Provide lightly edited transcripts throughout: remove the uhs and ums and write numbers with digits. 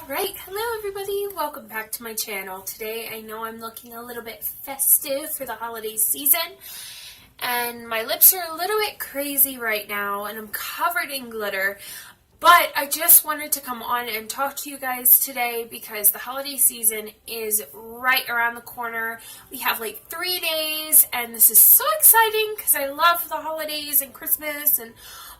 Alright, hello everybody, welcome back to my channel. Today I know I'm looking a little bit festive for the holiday season, and my lips are a little bit crazy right now, and I'm covered in glitter, but I just wanted to come on and talk to you guys today because the holiday season is right around the corner. We have like 3 days, and this is so exciting because I love the holidays and Christmas and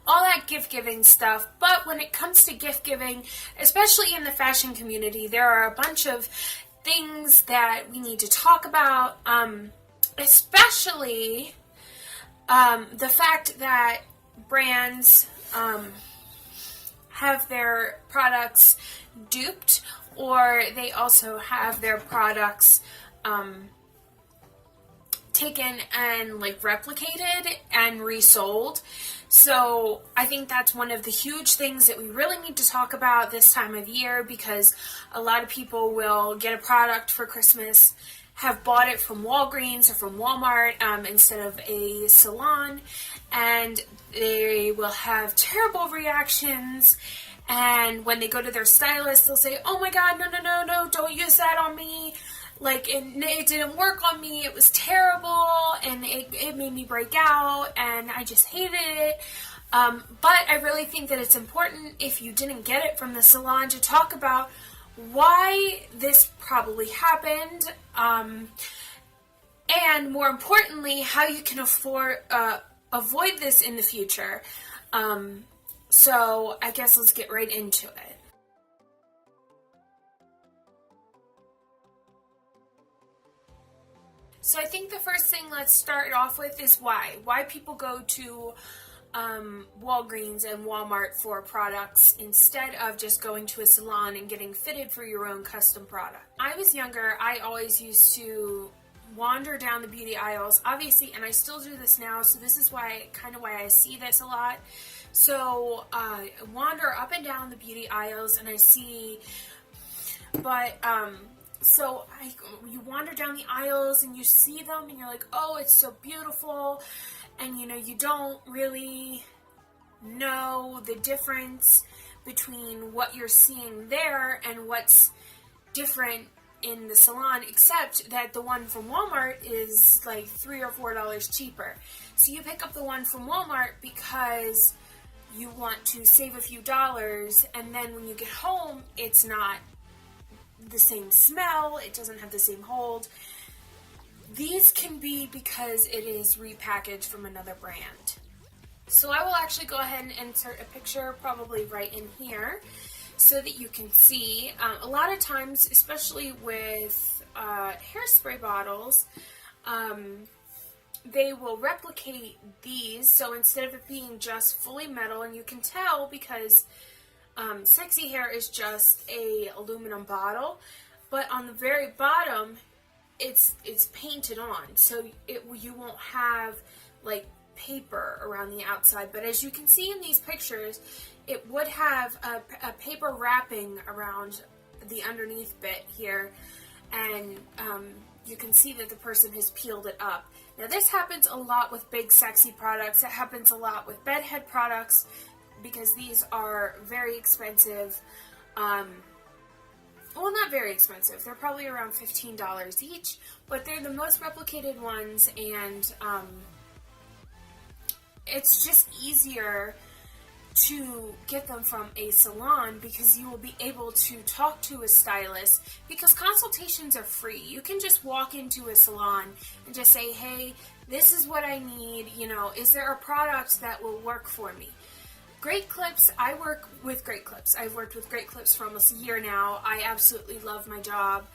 all that gift-giving stuff. But when it comes to gift-giving, especially in the fashion community, there are a bunch of things that we need to talk about, especially the fact that brands have their products duped, or they also have their products taken and like replicated and resold. So I think that's one of the huge things that we really need to talk about this time of year, because a lot of people will get a product for Christmas, have bought it from Walgreens or from Walmart instead of a salon, and they will have terrible reactions. And when they go to their stylist, they'll say, "Oh my God, no, don't use that on me. Like, it didn't work on me, it was terrible, and it made me break out, and I just hated it." But I really think that it's important, if you didn't get it from the salon, to talk about why this probably happened, and more importantly, how you can avoid this in the future. So I guess let's get right into it. So I think the first thing let's start off with is why people go to Walgreens and Walmart for products instead of just going to a salon and getting fitted for your own custom product. I was younger, I always used to wander down the beauty aisles, obviously, and I still do this now, so this is why I see this a lot. So wander up and down the beauty aisles and I see, so you wander down the aisles and you see them and you're like, oh, it's so beautiful, and you don't really know the difference between what you're seeing there and what's different in the salon, except that the one from Walmart is like $3 or $4 cheaper. So you pick up the one from Walmart because you want to save a few dollars, and then when you get home, it's not the same smell, it doesn't have the same hold. These can be because it is repackaged from another brand. So I will actually go ahead and insert a picture probably right in here so that you can see. A lot of times, especially with hairspray bottles, they will replicate these, so instead of it being just fully metal, and you can tell because Sexy Hair is just a aluminum bottle, but on the very bottom it's painted on, so you won't have like paper around the outside. But as you can see in these pictures, it would have a paper wrapping around the underneath bit here, and you can see that the person has peeled it up. Now this happens a lot with big sexy products. It happens a lot with bedhead products, because these are very expensive. Well, not very expensive. They're probably around $15 each, but they're the most replicated ones, and it's just easier to get them from a salon because you will be able to talk to a stylist, because consultations are free. You can just walk into a salon and just say, "Hey, this is what I need, is there a product that will work for me?" Great Clips, I work with Great Clips. I've worked with Great Clips for almost a year now. I absolutely love my job.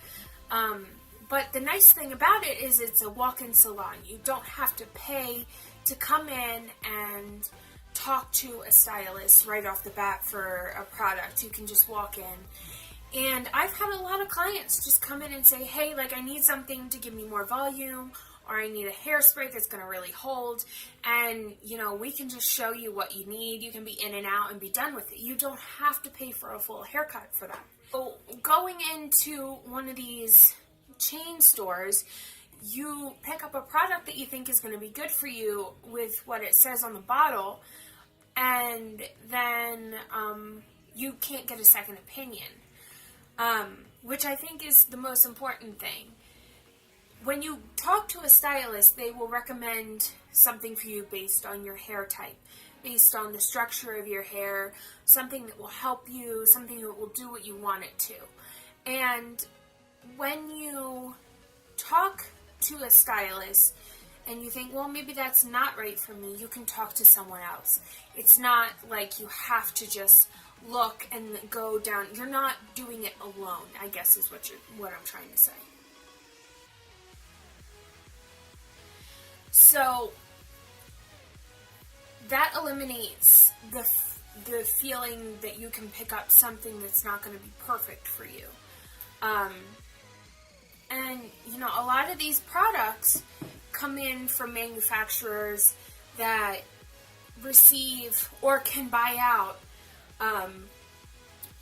But the nice thing about it is it's a walk-in salon. You don't have to pay to come in and talk to a stylist right off the bat for a product. You can just walk in. And I've had a lot of clients just come in and say, "Hey, like, I need something to give me more volume, or I need a hairspray that's going to really hold," and we can just show you what you need. You can be in and out and be done with it. You don't have to pay for a full haircut for that. So going into one of these chain stores, you pick up a product that you think is going to be good for you with what it says on the bottle, and then you can't get a second opinion. which I think is the most important thing. When you talk to a stylist, they will recommend something for you based on your hair type, based on the structure of your hair, something that will help you, something that will do what you want it to. And when you talk to a stylist and you think, well, maybe that's not right for me, you can talk to someone else. It's not like you have to just look and go down. You're not doing it alone, I guess is what I'm trying to say. So that eliminates the feeling that you can pick up something that's not going to be perfect for you. And, you know, a lot of these products come in from manufacturers that receive or can buy out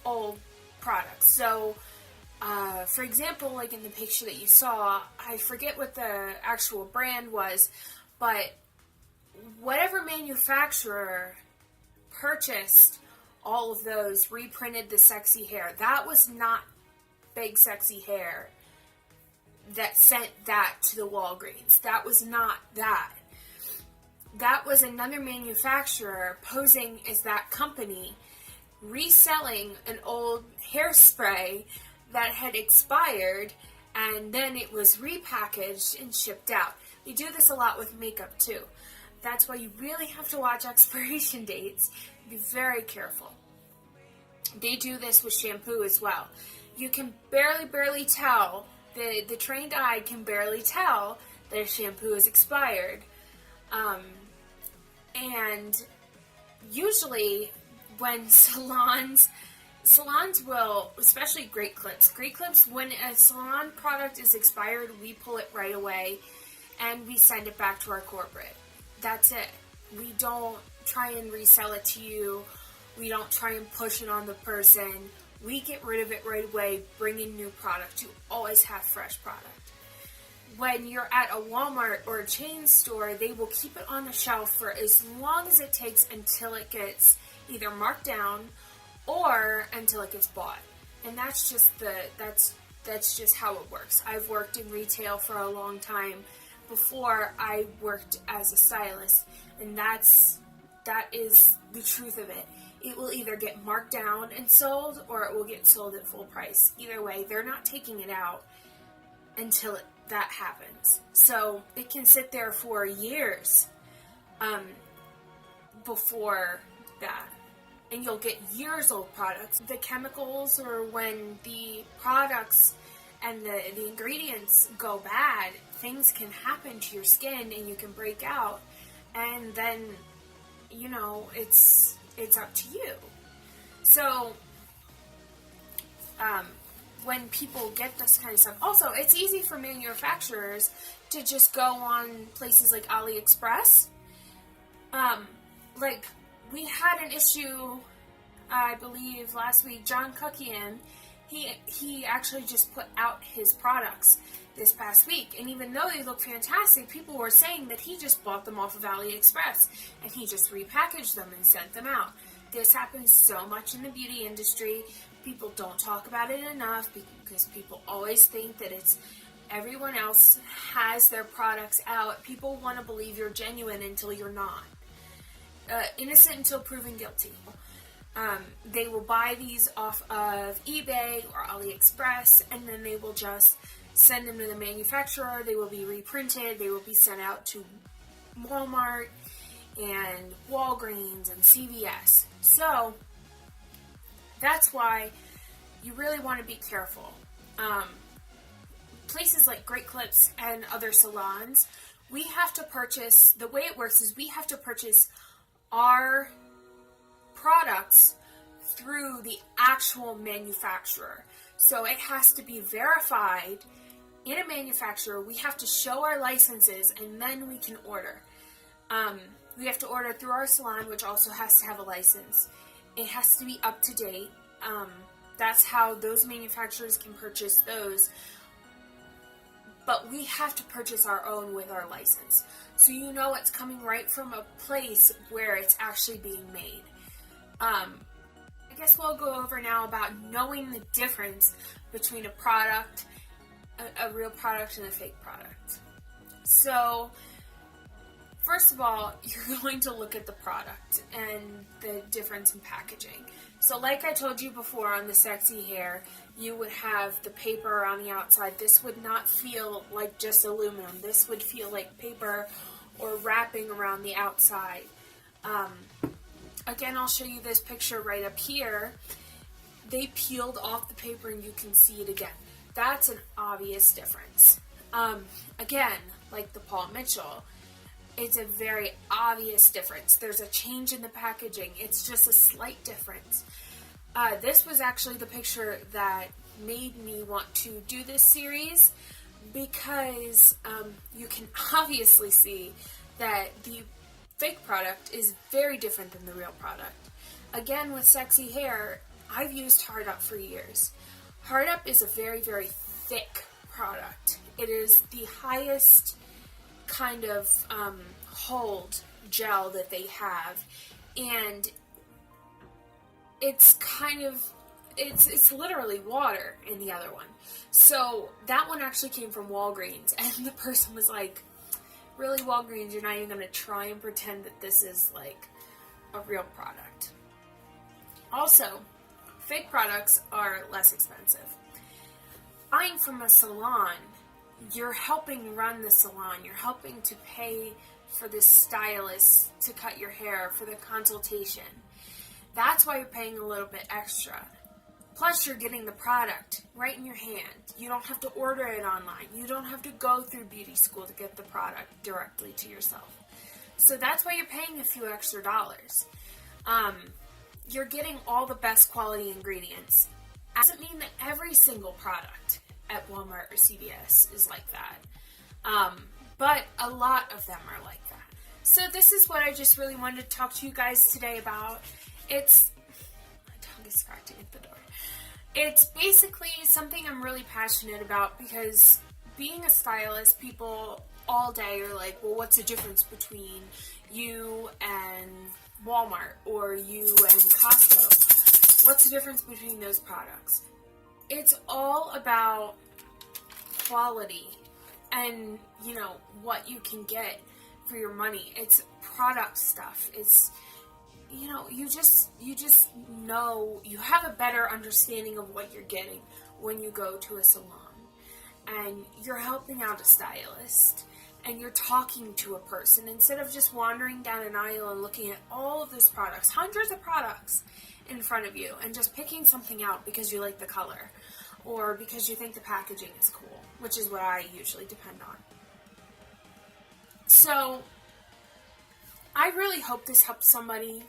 old products. So, for example, like in the picture that you saw, I forget what the actual brand was, but whatever manufacturer purchased all of those, reprinted the sexy hair, that was not Big Sexy Hair that sent that to the Walgreens. That was not that. That was another manufacturer posing as that company, reselling an old hairspray that had expired, and then it was repackaged and shipped out. They do this a lot with makeup too. That's why you really have to watch expiration dates. Be very careful. They do this with shampoo as well. You can barely tell, the trained eye can barely tell that a shampoo is expired. And usually when salons will, especially Great Clips, when a salon product is expired, we pull it right away and we send it back to our corporate. That's it. We don't try and resell it to you. We don't try and push it on the person. We get rid of it right away, bring in new product. You always have fresh product. When you're at a Walmart or a chain store, they will keep it on the shelf for as long as it takes until it gets either marked down or until it gets bought. And that's just how it works. I've worked in retail for a long time before I worked as a stylist, and that is the truth of it. It will either get marked down and sold, or it will get sold at full price. Either way, they're not taking it out until that happens. So it can sit there for years before that. And you'll get years old products. The chemicals, or when the products and the ingredients go bad, things can happen to your skin and you can break out. And then, you know, it's up to you. So, when people get this kind of stuff, also, it's easy for manufacturers to just go on places like AliExpress. Like, we had an issue, I believe, last week. John Katelyn, he actually just put out his products this past week, and even though they look fantastic, people were saying that he just bought them off of AliExpress, and he just repackaged them and sent them out. This happens so much in the beauty industry. People don't talk about it enough because people always think that it's everyone else has their products out. People want to believe you're genuine until you're not. Innocent until proven guilty. They will buy these off of eBay or AliExpress, and then they will just send them to the manufacturer. They will be reprinted. They will be sent out to Walmart and Walgreens and CVS. So that's why you really want to be careful. Places like Great Clips and other salons, we have to purchase, the way it works is we have to purchase our products through the actual manufacturer. So it has to be verified in a manufacturer. We have to show our licenses, and then we can order. We have to order through our salon, which also has to have a license. It has to be up to date. That's how those manufacturers can purchase those. But we have to purchase our own with our license. So you know it's coming right from a place where it's actually being made. guess we'll go over now about knowing the difference between a product, a real product and a fake product. So, first of all, you're going to look at the product and the difference in packaging. So like I told you before on the sexy hair, you would have the paper on the outside. This would not feel like just aluminum. This would feel like paper or wrapping around the outside. Again, I'll show you this picture right up here. They peeled off the paper and you can see it again. That's an obvious difference. Again, like the Paul Mitchell, it's a very obvious difference. There's a change in the packaging. It's just a slight difference. This was actually the picture that made me want to do this series because you can obviously see that the fake product is very different than the real product. Again, with sexy hair, I've used Hard Up for years. Hard Up is a very, very thick product. It is the highest kind of hold gel that they have, and it's kind of it's literally water in the other one. So that one actually came from Walgreens, and the person was like, really, Walgreens, you're not even going to try and pretend that this is like a real product. Also, fake products are less expensive. Buying from a salon, you're helping run the salon. You're helping to pay for the stylist to cut your hair, for the consultation. That's why you're paying a little bit extra. Plus, you're getting the product right in your hand. You don't have to order it online. You don't have to go through beauty school to get the product directly to yourself. So that's why you're paying a few extra dollars. You're getting all the best quality ingredients. Doesn't mean that every single product at Walmart or CVS is like that. But a lot of them are like that. So this is what I just really wanted to talk to you guys today about. My dog is scratching at the door. It's basically something I'm really passionate about because being a stylist, people all day are like, well, what's the difference between you and Walmart or you and Costco? What's the difference between those products? It's all about quality and, you know, what you can get for your money. It's product stuff. It's, you know, you just know, you have a better understanding of what you're getting when you go to a salon. And you're helping out a stylist. And you're talking to a person instead of just wandering down an aisle and looking at all of these products, hundreds of products in front of you, and just picking something out because you like the color or because you think the packaging is cool, which is what I usually depend on. So, I really hope this helps somebody.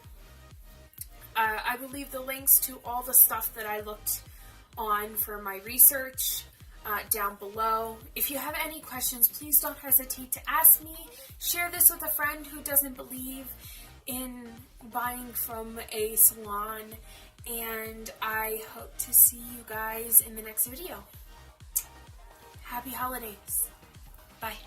I will leave the links to all the stuff that I looked on for my research down below. If you have any questions, please don't hesitate to ask me. Share this with a friend who doesn't believe in buying from a salon, and I hope to see you guys in the next video. Happy holidays. Bye.